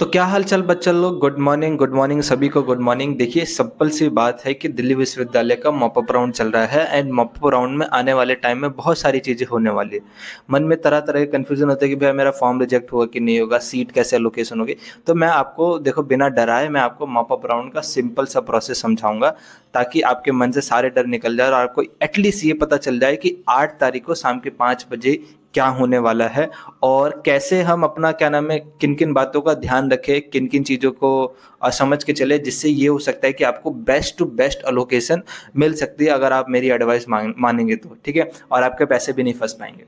तो क्या हाल चाल बच्चा लोग, गुड मॉर्निंग सभी को गुड मॉर्निंग। देखिए सिंपल सी बात है कि दिल्ली विश्वविद्यालय का मॉप अप राउंड चल रहा है एंड मॉप अप राउंड में आने वाले टाइम में बहुत सारी चीज़ें होने वाली है। मन में तरह तरह के कन्फ्यूजन होता है कि भैया मेरा फॉर्म रिजेक्ट होगा कि नहीं होगा, सीट कैसे एलोकेशन होगी। तो मैं आपको देखो बिना डराए मैं आपको मॉप अप राउंड का सिंपल सा प्रोसेस समझाऊंगा ताकि आपके मन से सारे डर निकल जाए और आपको एटलीस्ट ये पता चल जाए कि 8 तारीख को शाम के 5 बजे क्या होने वाला है और कैसे हम अपना क्या नाम है किन किन बातों का ध्यान रखें, किन किन चीज़ों को समझ के चले, जिससे ये हो सकता है कि आपको बेस्ट टू बेस्ट अलोकेशन मिल सकती है अगर आप मेरी एडवाइस मानेंगे तो। ठीक है, और आपके पैसे भी नहीं फंस पाएंगे।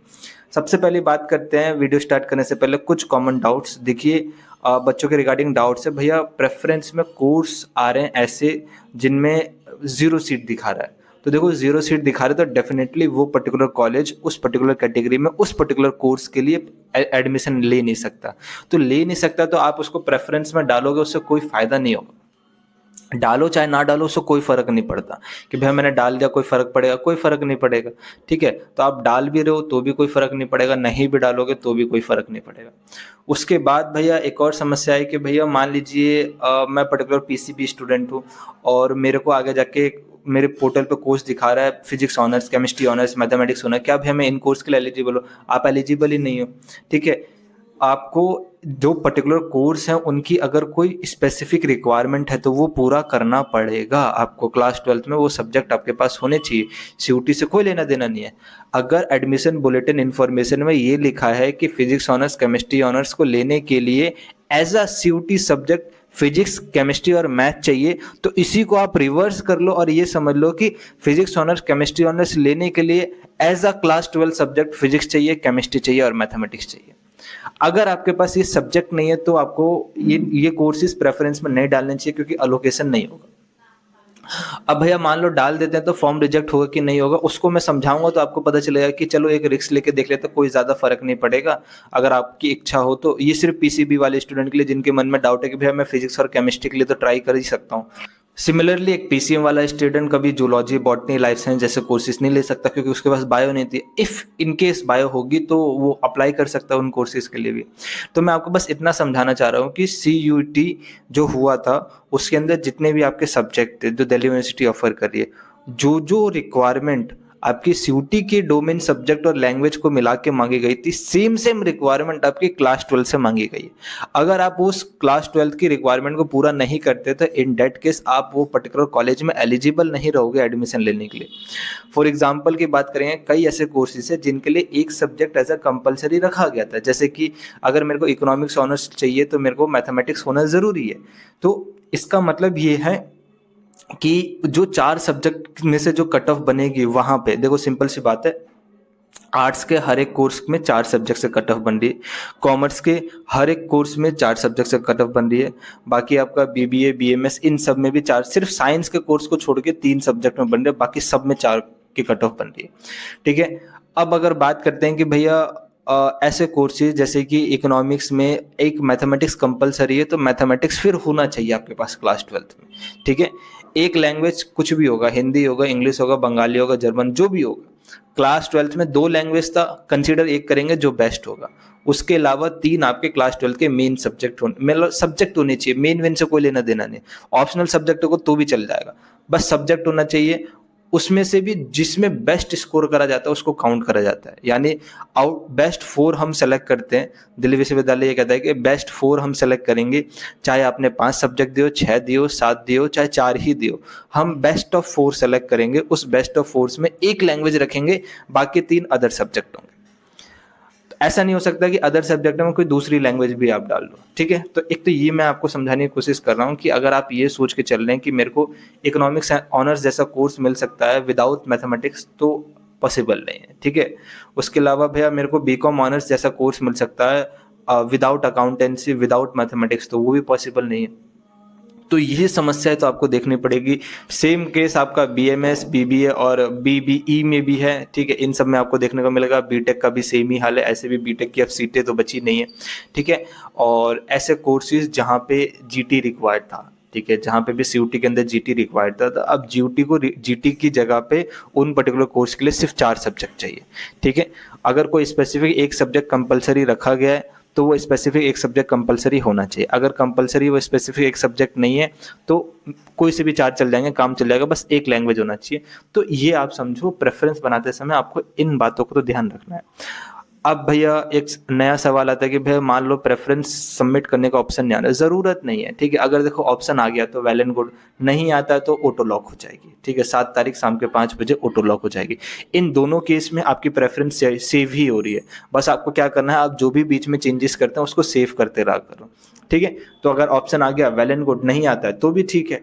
सबसे पहले बात करते हैं, वीडियो स्टार्ट करने से पहले कुछ कॉमन डाउट्स। देखिए बच्चों के रिगार्डिंग डाउट्स है, भैया प्रेफरेंस में कोर्स आ रहे हैं ऐसे जिनमें 0 सीट दिखा रहा है। तो देखो 0 सीट दिखा रहे तो डेफिनेटली वो पर्टिकुलर कॉलेज उस पर्टिकुलर कैटेगरी में उस पर्टिकुलर कोर्स के लिए एडमिशन ले नहीं सकता। तो ले नहीं सकता तो आप उसको प्रेफरेंस में डालोगे, उससे कोई फायदा नहीं होगा। डालो चाहे ना डालो उससे कोई फर्क नहीं पड़ता कि भाई मैंने डाल दिया कोई फर्क पड़ेगा, कोई फर्क नहीं पड़ेगा। ठीक है, तो आप डाल भी रहे हो तो भी कोई फर्क नहीं पड़ेगा, नहीं भी डालोगे तो भी कोई फर्क नहीं पड़ेगा। उसके बाद भैया एक और समस्या है कि भैया मान लीजिए मैं पर्टिकुलर पीसीबी स्टूडेंट हूँ और मेरे को आगे जाके मेरे पोर्टल पे कोर्स दिखा रहा है physics honours, chemistry honours, mathematics honours, क्या भैया मैं इन कोर्स के लिए एलिजिबल हो? आप एलिजिबल ही नहीं हो। ठीक है, आपको जो पर्टिकुलर कोर्स हैं उनकी अगर कोई स्पेसिफिक रिक्वायरमेंट है तो वो पूरा करना पड़ेगा आपको। क्लास 12th में वो सब्जेक्ट आपके पास होने चाहिए, सीयूटी से कोई लेना देना नहीं है। अगर एडमिशन बुलेटिन इन्फॉर्मेशन में ये लिखा है कि फिजिक्स ऑनर्स, केमिस्ट्री ऑनर्स को लेने के लिए as a CUET subject physics, chemistry और मैथ चाहिए, तो इसी को आप रिवर्स कर लो और ये समझ लो कि फिजिक्स ऑनर्स, केमिस्ट्री ऑनर्स लेने के लिए as a class 12 subject physics चाहिए, केमिस्ट्री चाहिए और मैथमेटिक्स चाहिए। अगर आपके पास ये सब्जेक्ट नहीं है तो आपको ये कोर्सेज प्रेफरेंस में नहीं डालने चाहिए क्योंकि अलोकेशन नहीं होगा। अब भैया मान लो डाल देते हैं तो फॉर्म रिजेक्ट होगा कि नहीं होगा उसको मैं समझाऊंगा, तो आपको पता चलेगा कि चलो एक रिस्क लेके देख लेते, कोई ज्यादा फर्क नहीं पड़ेगा। अगर आपकी इच्छा हो तो ये सिर्फ पीसीबी वाले स्टूडेंट के लिए जिनके मन में डाउट है कि भैया मैं फिजिक्स और केमिस्ट्री के लिए तो ट्राई कर ही सकता हूँ। सिमिलरली एक पीसीएम वाला स्टूडेंट कभी जूलॉजी, बॉटनी, लाइफ साइंस जैसे कोर्सेज नहीं ले सकता क्योंकि उसके पास बायो नहीं थी। इफ इन केस बायो होगी तो वो अप्लाई कर सकता है उन कोर्सेज के लिए भी। तो मैं आपको बस इतना समझाना चाह रहा हूँ कि सीयूटी जो हुआ था उसके अंदर जितने भी आपके सब्जेक्ट थे जो दिल्ली यूनिवर्सिटी ऑफर कर रही है, जो जो रिक्वायरमेंट आपकी सीयूटी के डोमेन, सब्जेक्ट और लैंग्वेज को मिला के मांगी गई थी, सेम सेम रिक्वायरमेंट आपकी क्लास 12 से मांगी गई है। अगर आप उस क्लास 12 की रिक्वायरमेंट को पूरा नहीं करते तो इन डेट केस आप वो पर्टिकुलर कॉलेज में एलिजिबल नहीं रहोगे एडमिशन लेने के लिए। फॉर एग्जाम्पल की बात करेंगे, कई ऐसे कोर्सेज है जिनके लिए एक सब्जेक्ट एज अ कंपलसरी रखा गया था, जैसे कि अगर मेरे को इकोनॉमिक्स ऑनर्स चाहिए तो मेरे को मैथमेटिक्स होना जरूरी है। तो इसका मतलब ये है कि जो 4 सब्जेक्ट में से जो कट ऑफ बनेगी वहां पे देखो सिंपल सी बात है, आर्ट्स के हर एक कोर्स में 4 सब्जेक्ट से कट ऑफ बन रही है, कॉमर्स के हर एक कोर्स में 4 सब्जेक्ट से कट ऑफ बन रही है, बाकी आपका बीबीए, बीएमएस इन सब में भी 4, सिर्फ साइंस के कोर्स को छोड़ के 3 सब्जेक्ट में बन रहे हैं, बाकी सब में 4 की कट ऑफ बन रही है। ठीक है, अब अगर बात करते हैं कि भैया ऐसे कोर्सेज जैसे कि इकोनॉमिक्स में एक मैथमेटिक्स कंपलसरी है, तो मैथमेटिक्स फिर होना चाहिए आपके पास क्लास 12 में। ठीक है, एक लैंग्वेज कुछ भी होगा, हिंदी होगा, इंग्लिश होगा, बंगाली होगा, जर्मन, जो भी होगा। क्लास 12 में 2 लैंग्वेज था, कंसीडर एक करेंगे जो बेस्ट होगा। उसके अलावा 3 आपके क्लास 12 के मेन सब्जेक्ट होने, मतलब सब्जेक्ट होने चाहिए, मेन वेन से कोई लेना देना नहीं। ऑप्शनल सब्जेक्ट को तो भी चल जाएगा, बस सब्जेक्ट होना चाहिए। उसमें से भी जिसमें बेस्ट स्कोर करा जाता है उसको काउंट करा जाता है, यानी आउट बेस्ट 4 हम सेलेक्ट करते हैं। दिल्ली विश्वविद्यालय ये कहता है कि बेस्ट 4 हम सेलेक्ट करेंगे, चाहे आपने 5 सब्जेक्ट दियो, 6 दियो, 7 दियो, चाहे 4 ही दियो, हम बेस्ट ऑफ 4 सेलेक्ट करेंगे। उस बेस्ट ऑफ 4 में एक लैंग्वेज रखेंगे, बाकी 3 अदर सब्जेक्ट होंगे। ऐसा नहीं हो सकता कि अदर सब्जेक्ट में कोई दूसरी लैंग्वेज भी आप डाल दो। ठीक है, तो एक तो ये मैं आपको समझाने की कोशिश कर रहा हूँ कि अगर आप ये सोच के चल रहे हैं कि मेरे को इकोनॉमिक्स ऑनर्स जैसा कोर्स मिल सकता है विदाउट मैथमेटिक्स, तो पॉसिबल नहीं है। ठीक है, उसके अलावा भैया मेरे को बीकॉम ऑनर्स जैसा कोर्स मिल सकता है विदाउट अकाउंटेंसी, विदाउट मैथमेटिक्स, तो वो भी पॉसिबल नहीं है। तो यही समस्या है, तो आपको देखनी पड़ेगी। सेम केस आपका बीएमएस, बीबीए और बीबीई में भी है। ठीक है, इन सब में आपको देखने को मिलेगा। बीटेक का भी सेम ही हाल है, ऐसे भी बीटेक की अब सीटें तो बची नहीं है। ठीक है, और ऐसे कोर्सेज जहाँ पे जीटी रिक्वायर्ड था, ठीक है, जहाँ पे भी सीयूटी के अंदर जीटी रिक्वायर्ड था, तो अब जीटी की जगह पे उन पर्टिकुलर कोर्स के लिए सिर्फ 4 सब्जेक्ट चाहिए। ठीक है, अगर कोई स्पेसिफिक एक सब्जेक्ट कंपलसरी रखा गया है तो वो स्पेसिफिक एक सब्जेक्ट कंपलसरी होना चाहिए। अगर कंपलसरी वो स्पेसिफिक एक सब्जेक्ट नहीं है तो कोई से भी 4 चल जाएंगे, काम चल जाएगा, बस एक लैंग्वेज होना चाहिए। तो ये आप समझो, प्रेफरेंस बनाते समय आपको इन बातों को तो ध्यान रखना है। अब भैया एक नया सवाल आता है कि भैया मान लो प्रेफरेंस सबमिट करने का ऑप्शन नहीं आ रहा है, ज़रूरत नहीं है, ठीक है। अगर देखो ऑप्शन आ गया तो वेल एंड गुड, नहीं आता है तो ऑटो लॉक हो जाएगी, ठीक है। 7 तारीख शाम के 5 बजे ऑटो लॉक हो जाएगी। इन दोनों केस में आपकी प्रेफरेंस सेव ही हो रही है। बस आपको क्या करना है, आप जो भी बीच में चेंजेस करते हैं उसको सेव करते रहा करो, ठीक है। तो अगर ऑप्शन आ गया वेल एंड गुड, नहीं आता है तो भी ठीक है।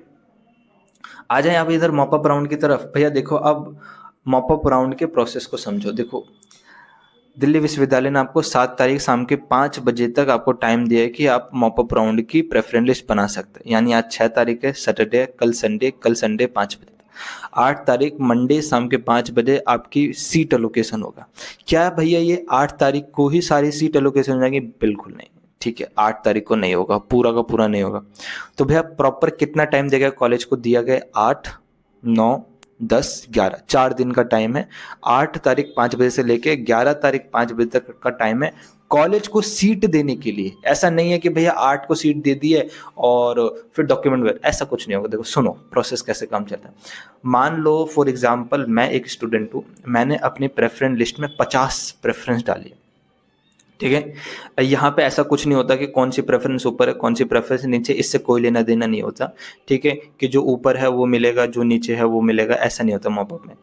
आ जाए आप इधर मॉपअप राउंड की तरफ। भैया देखो, अब मॉपअप राउंड के प्रोसेस को समझो। देखो, दिल्ली विश्वविद्यालय ने आपको 7 तारीख शाम के 5 बजे तक आपको टाइम दिया है कि आप मॉपअप राउंड की प्रेफरेंस लिस्ट बना सकते हैं। यानी आज 6 तारीख है, सैटरडे, कल संडे 5 बजे तक। 8 तारीख मंडे शाम के 5 बजे आपकी सीट एलोकेशन होगा। क्या भैया ये 8 तारीख को ही सारी सीट एलोकेशन हो जाएंगी? बिल्कुल नहीं, ठीक है। 8 तारीख को नहीं होगा, पूरा का पूरा नहीं होगा। तो भैया प्रॉपर कितना टाइम देगा कॉलेज को? दिया गया 8, 9, 10, 11, 4 दिन का टाइम है। 8 तारीख 5 बजे से लेके 11 तारीख 5 बजे तक का टाइम है कॉलेज को सीट देने के लिए। ऐसा नहीं है कि भैया 8 को सीट दे दी है और फिर डॉक्यूमेंट वेर, ऐसा कुछ नहीं होगा। देखो सुनो प्रोसेस कैसे काम चलता है। मान लो फॉर एग्जांपल मैं एक स्टूडेंट हूँ, मैंने अपनी प्रेफरेंस लिस्ट में 50 प्रेफरेंस डाली है, ठीक है। यहाँ पे ऐसा कुछ नहीं होता कि कौन सी प्रेफरेंस ऊपर है कौन सी प्रेफरेंस नीचे, इससे कोई लेना देना नहीं होता, ठीक है। कि जो ऊपर है वो मिलेगा, जो नीचे है वो मिलेगा, ऐसा नहीं होता मॉपअप में।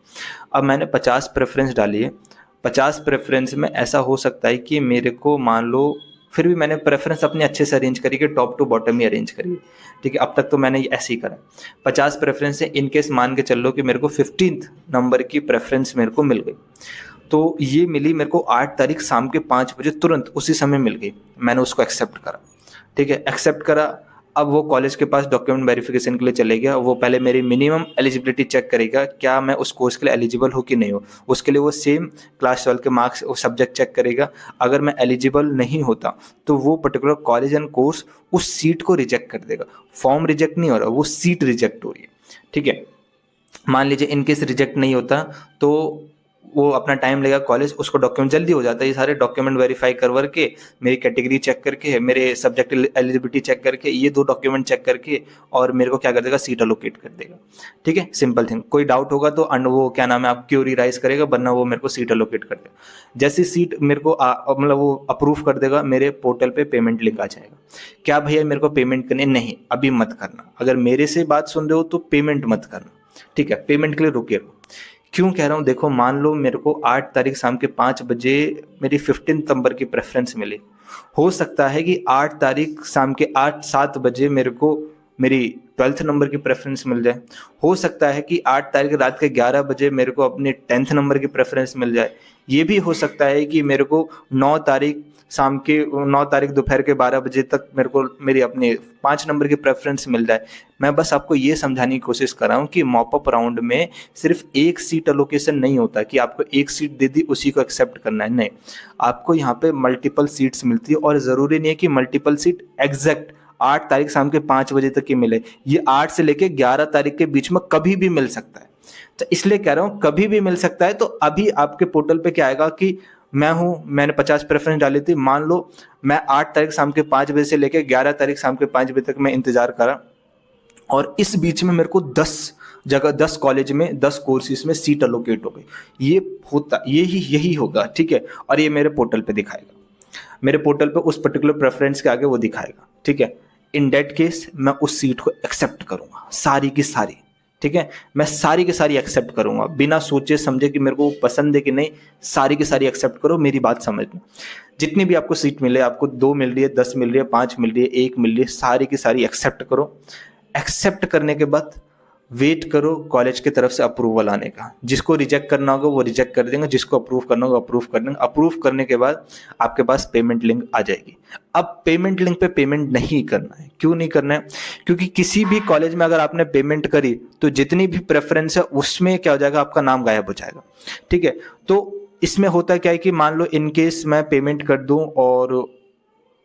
अब मैंने 50 प्रेफरेंस डाली है। 50 प्रेफरेंस में ऐसा हो सकता है कि मेरे को मान लो, फिर भी मैंने प्रेफरेंस अपने अच्छे से अरेंज करी कि टॉप टू बॉटम ही अरेंज करी, ठीक है। अब तक तो मैंने ऐसे ही करा। 50 प्रेफरेंस से इनकेस मान के चल लो कि मेरे को 15th नंबर की प्रेफरेंस मेरे को मिल गई। तो ये मिली मेरे को 8 तारीख शाम के 5 बजे, तुरंत उसी समय मिल गई। मैंने उसको एक्सेप्ट करा, ठीक है। एक्सेप्ट करा, अब वो कॉलेज के पास डॉक्यूमेंट वेरिफिकेशन के लिए चले गया। वो पहले मेरी मिनिमम एलिजिबिलिटी चेक करेगा, क्या मैं उस कोर्स के लिए एलिजिबल हूँ कि नहीं हो। उसके लिए वो सेम क्लास 12 के मार्क्स सब्जेक्ट चेक करेगा। अगर मैं एलिजिबल नहीं होता तो वो पर्टिकुलर कॉलेज एंड कोर्स उस सीट को रिजेक्ट कर देगा। फॉर्म रिजेक्ट नहीं हो रहा, वो सीट रिजेक्ट हो रही है, ठीक है। मान लीजिए इनकेस रिजेक्ट नहीं होता तो वो अपना टाइम लेगा कॉलेज, उसको डॉक्यूमेंट जल्दी हो जाता है। ये सारे डॉक्यूमेंट वेरीफाई करवर के, मेरी कैटेगरी चेक करके, मेरे सब्जेक्ट एलिजिबिलिटी चेक करके, ये 2 डॉक्यूमेंट चेक करके और मेरे को क्या कर देगा, सीट अलोकेट कर देगा, ठीक है। Simple thing. कोई डाउट होगा तो वो क्या नाम है, आप क्यूरी राइज करेगा, वरना वो मेरे को सीट अलोकेट कर देगा। जैसी सीट मेरे को मतलब वो अप्रूव कर देगा, मेरे पोर्टल पे पेमेंट लिंक आ जाएगा। क्या भैया मेरे को पेमेंट करनी? नहीं, अभी मत करना। अगर मेरे से बात सुन रहे हो तो पेमेंट मत करना, ठीक है। पेमेंट के लिए रुके रहो। क्यों कह रहा हूँ? देखो मान लो मेरे को 8 तारीख शाम के 5 बजे मेरी 15th नंबर की प्रेफरेंस मिली। हो सकता है कि 8 तारीख शाम के 7 बजे मेरे को मेरी 12th नंबर की प्रेफरेंस मिल जाए। हो सकता है कि 8 तारीख रात के 11 बजे मेरे को अपने 10th नंबर की प्रेफरेंस मिल जाए। ये भी हो सकता है कि मेरे को 9 तारीख दोपहर के 12 बजे तक मेरे को मेरी अपने 5 नंबर की प्रेफरेंस मिल जाए। मैं बस आपको ये समझाने की कोशिश कर रहा हूँ कि मॉपअप राउंड में सिर्फ एक सीट अलोकेशन नहीं होता कि आपको एक सीट दे दी उसी को एक्सेप्ट करना है, नहीं। आपको यहाँ पे मल्टीपल सीट्स मिलती है और ज़रूरी नहीं है कि मल्टीपल सीट एग्जैक्ट 8 तारीख शाम के 5 बजे तक ही मिले। ये 8 से लेके 11 तारीख के बीच में कभी भी मिल सकता है। तो इसलिए कह रहा हूँ कभी भी मिल सकता है। तो अभी आपके पोर्टल पे क्या आएगा कि मैंने 50 प्रेफरेंस डाली थी, मान लो मैं 8 तारीख शाम के 5 बजे से लेकर 11 तारीख शाम के 5 बजे तक मैं इंतजार करा और इस बीच में मेरे को 10 कॉलेज में 10 कोर्सेज में सीट अलोकेट हो गई। ये होता यही होगा, ठीक है। और ये मेरे पोर्टल पे दिखाएगा, मेरे पोर्टल पे उस पर्टिकुलर प्रेफरेंस के आगे वो दिखाएगा, ठीक है। इन डेट केस मैं उस सीट को एक्सेप्ट करूंगा, सारी की सारी, ठीक है। मैं सारी की सारी एक्सेप्ट करूंगा बिना सोचे समझे कि मेरे को पसंद है कि नहीं। सारी की सारी एक्सेप्ट करो, मेरी बात समझना। जितनी भी आपको सीट मिले, आपको 2 मिल रही है, 10 मिल रही है, 5 मिल रही है, 1 मिल रही है, सारी की सारी एक्सेप्ट करो। एक्सेप्ट करने के बाद वेट करो कॉलेज की तरफ से अप्रूवल आने का। जिसको रिजेक्ट करना होगा वो रिजेक्ट कर देंगे, जिसको अप्रूव करना होगा अप्रूव कर देंगे। अप्रूव करने के बाद आपके पास पेमेंट लिंक आ जाएगी। अब पेमेंट लिंक पे पेमेंट नहीं करना है। क्यों नहीं करना है? क्योंकि किसी भी कॉलेज में अगर आपने पेमेंट करी तो जितनी भी प्रेफरेंस है उसमें क्या हो जाएगा, आपका नाम गायब हो जाएगा, ठीक है। तो इसमें होता क्या है कि मान लो इनकेस मैं पेमेंट कर दूं और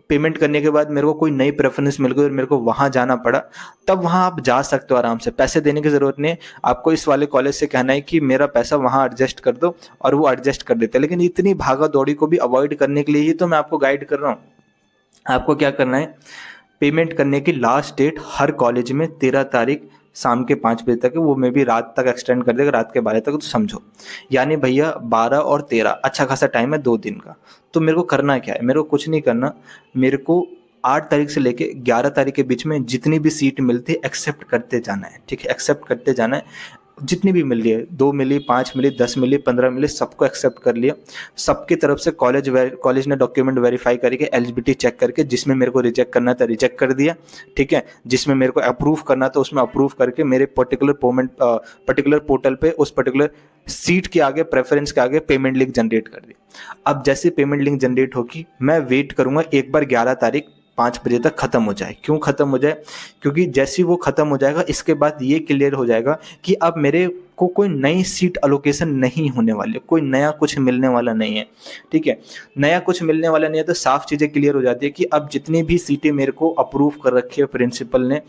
पेमेंट करने के बाद मेरे को कोई नई प्रेफरेंस मिल गई और मेरे को वहां जाना पड़ा, तब वहां आप जा सकते हो आराम से। पैसे देने की जरूरत नहीं है आपको। इस वाले कॉलेज से कहना है कि मेरा पैसा वहां एडजस्ट कर दो और वो एडजस्ट कर देते हैं। लेकिन इतनी भागा दौड़ी को भी अवॉइड करने के लिए ही तो मैं आपको गाइड कर रहा हूँ। आपको क्या करना है, पेमेंट करने की लास्ट डेट हर कॉलेज में 13 तारीख शाम के 5 बजे तक है, वो मैं भी रात तक एक्सटेंड कर देगा, रात के 12 तक, तो समझो यानी भैया 12 और 13 अच्छा खासा टाइम है 2 दिन का। तो मेरे को करना क्या है, मेरे को कुछ नहीं करना, मेरे को 8 तारीख से लेके 11 तारीख के बीच में जितनी भी सीट मिलती है एक्सेप्ट करते जाना है, ठीक है, एक्सेप्ट करते जाना है। जितनी भी मिल रही है, 2 मिली, 5 मिली, 10 मिली, 15 मिली, सबको एक्सेप्ट कर लिया। सबकी तरफ से कॉलेज ने डॉक्यूमेंट वेरीफाई करके एलिजिबिलिटी चेक करके, जिसमें मेरे को रिजेक्ट करना था रिजेक्ट कर दिया, ठीक है, जिसमें मेरे को अप्रूव करना था उसमें अप्रूव करके मेरे पर्टिकुलर पोर्टल पे उस पर्टिकुलर सीट के आगे, प्रेफरेंस के आगे पेमेंट लिंक जनरेट कर दी। अब जैसे पेमेंट लिंक जनरेट होगी, मैं वेट करूंगा एक बार 11 तारीख 5 बजे तक खत्म हो जाए। क्यों खत्म हो जाए, क्योंकि जैसे ही वो खत्म हो जाएगा, इसके बाद ये क्लियर हो जाएगा कि अब मेरे को कोई नई सीट अलोकेशन नहीं होने वाली है, कोई नया कुछ मिलने वाला नहीं है, ठीक है। नया कुछ मिलने वाला नहीं है तो साफ चीज़ें क्लियर हो जाती है कि अब जितनी भी सीटें मेरे को अप्रूव कर रखी है प्रिंसिपल ने,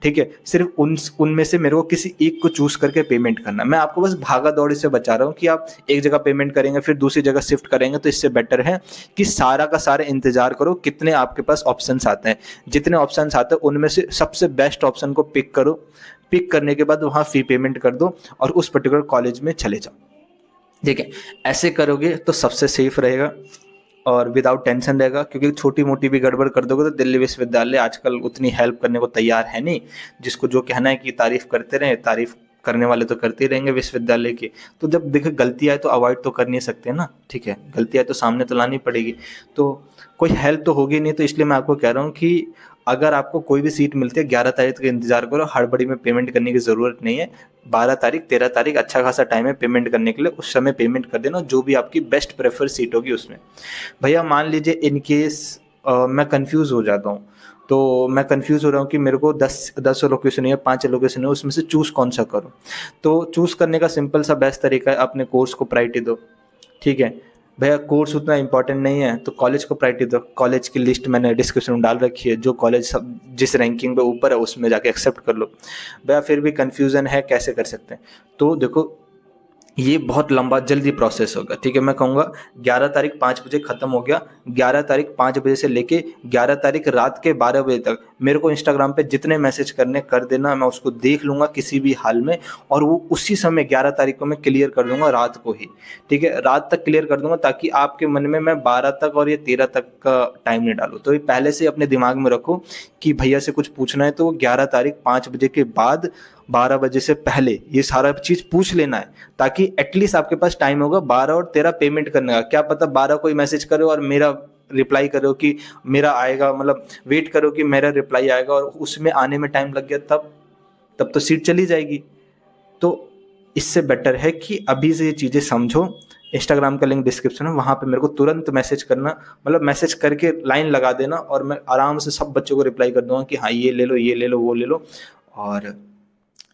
ठीक है, सिर्फ उनमें से मेरे को किसी एक को चूज करके पेमेंट करना। मैं आपको बस भागा दौड़ी से बचा रहा हूँ कि आप एक जगह पेमेंट करेंगे फिर दूसरी जगह शिफ्ट करेंगे, तो इससे बेटर है कि सारा का सारा इंतजार करो कितने आपके पास ऑप्शंस आते हैं। जितने ऑप्शंस आते हैं उनमें से सबसे बेस्ट ऑप्शन को पिक करो, पिक करने के बाद वहाँ फी पेमेंट कर दो और उस पर्टिकुलर कॉलेज में चले जाओ, ठीक है। ऐसे करोगे तो सबसे सेफ रहेगा और विदाउट टेंशन रहेगा, क्योंकि छोटी मोटी भी गड़बड़ कर दोगे तो दिल्ली विश्वविद्यालय आजकल उतनी हेल्प करने को तैयार है नहीं। जिसको जो कहना है कि तारीफ करते रहे, तारीफ करने वाले तो करते ही रहेंगे विश्वविद्यालय की। तो जब देखो गलती आए तो अवॉइड तो कर नहीं सकते ना, ठीक है, गलती आए तो सामने तो लानी पड़ेगी, तो कोई हेल्प तो होगी नहीं। तो इसलिए मैं आपको कह रहा हूँ कि अगर आपको कोई भी सीट मिलती है 11 तारीख तक इंतजार करो, हड़बड़ी में पेमेंट करने की ज़रूरत नहीं है। 12 तारीख 13 तारीख अच्छा खासा टाइम है पेमेंट करने के लिए, उस समय पेमेंट कर देना जो भी आपकी बेस्ट प्रेफर सीट होगी उसमें। भैया मान लीजिए इन केस मैं कंफ्यूज हो जाता हूँ, तो मैं कंफ्यूज हो रहा हूँ कि मेरे को 10 लोकेशन है, 5 लोकेशन है, उसमें से चूज़ कौन सा करूँ। तो चूज़ करने का सिंपल सा बेस्ट तरीका है, अपने कोर्स को प्रायोरिटी दो, ठीक है। भैया कोर्स उतना इंपॉर्टेंट नहीं है तो कॉलेज को प्रायोरिटी दो। कॉलेज की लिस्ट मैंने डिस्क्रिप्शन में डाल रखी है, जो कॉलेज सब जिस रैंकिंग पे ऊपर है उसमें जाके एक्सेप्ट कर लो। भैया फिर भी कंफ्यूजन है कैसे कर सकते हैं, तो देखो ये बहुत लंबा जल्दी प्रोसेस होगा, ठीक है। मैं कहूँगा 11 तारीख 5 बजे ख़त्म हो गया, 11 तारीख 5 बजे से लेके 11 तारीख रात के 12 बजे तक मेरे को इंस्टाग्राम पे जितने मैसेज करने कर देना, मैं उसको देख लूँगा किसी भी हाल में, और वो उसी समय 11 तारीख को मैं क्लियर कर दूँगा रात को ही, ठीक है, रात तक क्लियर कर दूँगा, ताकि आपके मन में मैं 12 तक और ये 13 तक का टाइम नहीं डालूँ। तो ये पहले से अपने दिमाग में रखो कि भैया से कुछ पूछना है तो 11 तारीख 5 बजे के बाद 12 बजे से पहले ये सारा चीज़ पूछ लेना है, ताकि एटलीस्ट आपके पास टाइम होगा 12 और 13 पेमेंट करने का। क्या पता 12 कोई मैसेज करे और मेरा रिप्लाई करो कि मेरा आएगा, मतलब वेट करो कि मेरा रिप्लाई आएगा और उसमें आने में टाइम लग गया, तब तो सीट चली जाएगी। तो इससे बेटर है कि अभी से ये चीज़ें समझो। इंस्टाग्राम का लिंक डिस्क्रिप्शन है, वहाँ पे मेरे को तुरंत मैसेज करना, मतलब मैसेज करके लाइन लगा देना और मैं आराम से सब बच्चों को रिप्लाई कर दूंगा कि हाँ ये ले लो, ये ले लो, वो ले लो। और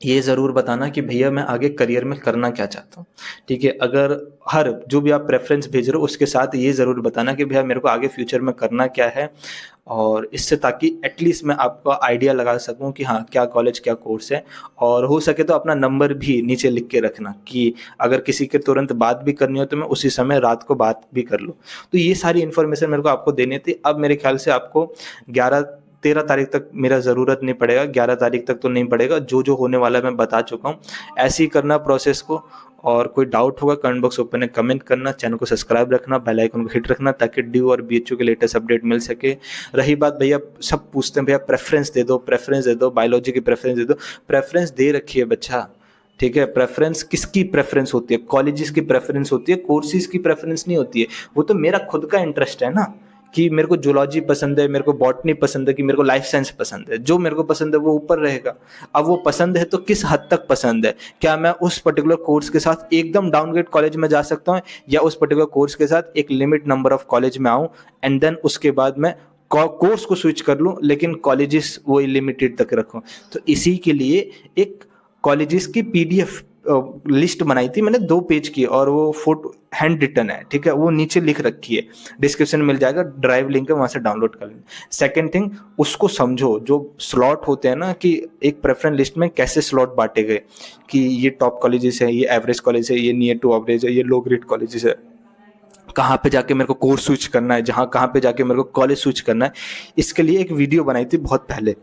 ये ज़रूर बताना कि भैया मैं आगे करियर में करना क्या चाहता हूँ, ठीक है। अगर हर जो भी आप प्रेफरेंस भेज रहे हो उसके साथ ये ज़रूर बताना कि भैया मेरे को आगे फ्यूचर में करना क्या है, और इससे ताकि एटलीस्ट मैं आपका आइडिया लगा सकूं कि हाँ क्या कॉलेज क्या कोर्स है। और हो सके तो अपना नंबर भी नीचे लिख के रखना कि अगर किसी के तुरंत बात भी करनी हो तो मैं उसी समय रात को बात भी कर लूँ। तो ये सारी इन्फॉर्मेशन मेरे को आपको देनी थी। अब मेरे ख्याल से आपको 13 तारीख तक मेरा ज़रूरत नहीं पड़ेगा, 11 तारीख तक तो नहीं पड़ेगा, जो जो होने वाला है मैं बता चुका हूँ। ऐसे ही करना प्रोसेस को, और कोई डाउट होगा कमेंट बॉक्स ओपन है, कमेंट करना, चैनल को सब्सक्राइब रखना, बेल आइकन को हिट रखना ताकि ड्यू और बीएचयू के लेटेस्ट अपडेट मिल सके। रही बात भैया सब पूछते हैं भैया प्रेफरेंस दे दो, प्रेफरेंस दे दो, बायोलॉजी की प्रेफरेंस दे दो। प्रेफरेंस दे रखी है बच्चा, ठीक है। प्रेफरेंस किसकी प्रेफरेंस होती है, कॉलेजेस की प्रेफरेंस होती है, कोर्सेज की प्रेफरेंस नहीं होती है। वो तो मेरा खुद का इंटरेस्ट है ना, कि मेरे को जूलॉजी पसंद है, मेरे को बॉटनी पसंद है, कि मेरे को लाइफ साइंस पसंद है। जो मेरे को पसंद है वो ऊपर रहेगा। अब वो पसंद है तो किस हद तक पसंद है, क्या मैं उस पर्टिकुलर कोर्स के साथ एकदम डाउनग्रेड कॉलेज में जा सकता हूँ, या उस पर्टिकुलर कोर्स के साथ एक लिमिट नंबर ऑफ कॉलेज में आऊँ एंड देन उसके बाद मैं कोर्स को स्विच कर लूँ, लेकिन कॉलेजेस वो लिमिटेड तक रखूँ। तो इसी के लिए एक कॉलेजेस की पीडीएफ लिस्ट बनाई थी मैंने 2 पेज की, और वो फोटो हैंड रिटन है, ठीक है, वो नीचे लिख रखी है, डिस्क्रिप्शन में मिल जाएगा, ड्राइव लिंक है, वहां से डाउनलोड कर लेना। सेकंड थिंग, उसको समझो, जो स्लॉट होते हैं ना, कि एक प्रेफरेंस लिस्ट में कैसे स्लॉट बांटे गए, कि ये टॉप कॉलेजेस है, ये एवरेज कॉलेज है, ये नियर टू एवरेज है, ये लो ग्रेड कॉलेजेस है। कहाँ पे जाके मेरे को कोर्स स्विच करना है, जहाँ कहाँ पे जाके मेरे को कॉलेज स्विच करना है, इसके लिए एक वीडियो बनाई थी बहुत पहले,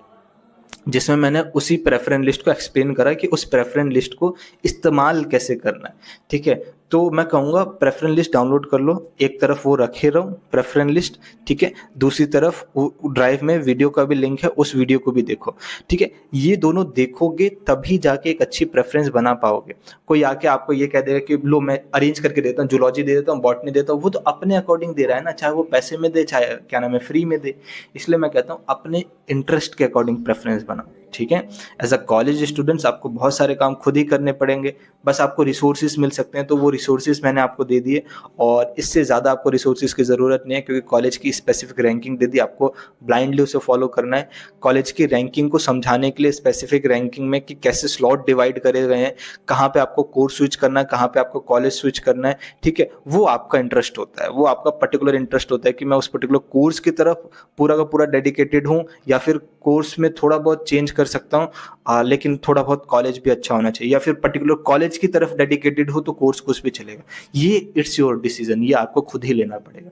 जिसमें मैंने उसी प्रेफरेंस लिस्ट को एक्सप्लेन करा कि उस प्रेफरेंस लिस्ट को इस्तेमाल कैसे करना है। ठीक है, तो मैं कहूँगा प्रेफरेंस लिस्ट डाउनलोड कर लो, एक तरफ वो रखे रहो प्रेफरेंस लिस्ट, ठीक है, दूसरी तरफ वो ड्राइव में वीडियो का भी लिंक है, उस वीडियो को भी देखो। ठीक है, ये दोनों देखोगे तभी जाके एक अच्छी प्रेफरेंस बना पाओगे। कोई आके आपको ये कह देगा कि लो मैं अरेंज करके देता हूँ, जूलॉजी दे देता हूँ, बॉटनी देता हूँ, वो तो अपने अकॉर्डिंग दे रहा है ना, चाहे वो पैसे में दे, चाहे क्या नाम है फ्री में दे। इसलिए मैं कहता हूँ अपने इंटरेस्ट के अकॉर्डिंग प्रेफरेंस बनाओ। ठीक है, एज अ कॉलेज स्टूडेंट्स आपको बहुत सारे काम खुद ही करने पड़ेंगे, बस आपको रिसोर्सेज मिल सकते हैं, तो वो रिसोर्सेज मैंने आपको दे दिए, और इससे ज़्यादा आपको रिसोर्सेज की ज़रूरत नहीं है, क्योंकि कॉलेज की स्पेसिफिक रैंकिंग दे दी, आपको ब्लाइंडली उसे फॉलो करना है। कॉलेज की रैंकिंग को समझाने के लिए स्पेसिफिक रैंकिंग में कि कैसे स्लॉट डिवाइड करे गए हैं, कहाँ पे आपको कोर्स स्विच करना है, कहाँ पे आपको कॉलेज स्विच करना है, ठीक है, वो आपका इंटरेस्ट होता है, वो आपका पर्टिकुलर इंटरेस्ट होता है कि मैं उस पर्टिकुलर कोर्स की तरफ पूरा का पूरा डेडिकेटेड हूँ, या फिर कोर्स में थोड़ा बहुत चेंज कर सकता हूँ, लेकिन थोड़ा बहुत कॉलेज भी अच्छा होना चाहिए, या फिर पर्टिकुलर कॉलेज की तरफ डेडिकेटेड हो तो कोर्स कुछ भी चलेगा। ये इट्स योर डिसीजन, ये आपको खुद ही लेना पड़ेगा।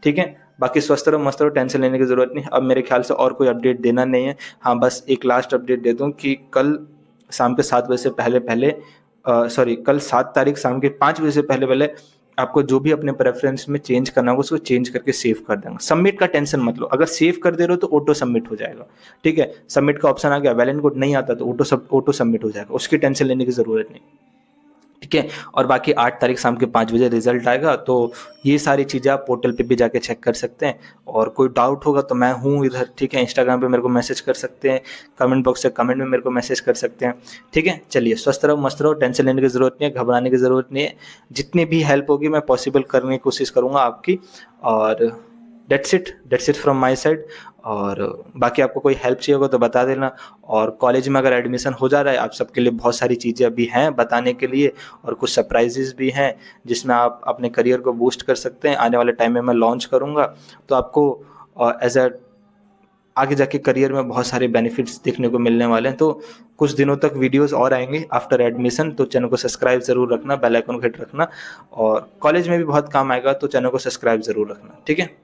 ठीक है, बाकी स्वस्थ रहो, मस्त रहो, टेंशन लेने की जरूरत नहीं। अब मेरे ख्याल से और कोई अपडेट देना नहीं है। हाँ, बस एक लास्ट अपडेट दे दूं कि कल शाम के 7 बजे से पहले पहले सॉरी कल 7 तारीख शाम के 5 बजे से पहले पहले आपको जो भी अपने प्रेफरेंस में चेंज करना होगा उसको चेंज करके सेव कर देंगे। सबमिट का टेंशन मत लो, अगर सेव कर दे रहे हो तो ऑटो सबमिट हो जाएगा। ठीक है, सबमिट का ऑप्शन आ गया, वैलिड कोड नहीं आता तो ऑटो सबमिट हो जाएगा, उसकी टेंशन लेने की जरूरत नहीं। ठीक है, और बाकी 8 तारीख शाम के 5 बजे रिजल्ट आएगा, तो ये सारी चीज़ें आप पोर्टल पे भी जाके चेक कर सकते हैं। और कोई डाउट होगा तो मैं हूँ इधर, ठीक है, इंस्टाग्राम पे मेरे को मैसेज कर सकते हैं, कमेंट बॉक्स से कमेंट में मेरे को मैसेज कर सकते हैं। ठीक है, चलिए स्वस्थ रहो, मस्त रहो, टेंशन लेने की ज़रूरत नहीं है, घबराने की ज़रूरत नहीं है। जितनी भी हेल्प होगी मैं पॉसिबल करने की कोशिश करूँगा आपकी। और that's it from my side. और बाकी आपको कोई हेल्प चाहिए होगा तो बता देना। और कॉलेज में अगर एडमिशन हो जा रहा है, आप सबके लिए बहुत सारी चीज़ें अभी हैं बताने के लिए, और कुछ सरप्राइजेस भी हैं जिसमें आप अपने करियर को बूस्ट कर सकते हैं। आने वाले टाइम में मैं लॉन्च करूँगा, तो आपको एज अ आगे जाके करियर में बहुत सारे बेनिफिट्स देखने को मिलने वाले हैं। तो कुछ दिनों तक वीडियोस और आएंगे आफ्टर एडमिशन, तो चैनल को सब्सक्राइब ज़रूर रखना, बेल आइकन को हिट रखना, और कॉलेज में भी बहुत काम आएगा तो चैनल को सब्सक्राइब ज़रूर रखना। ठीक है।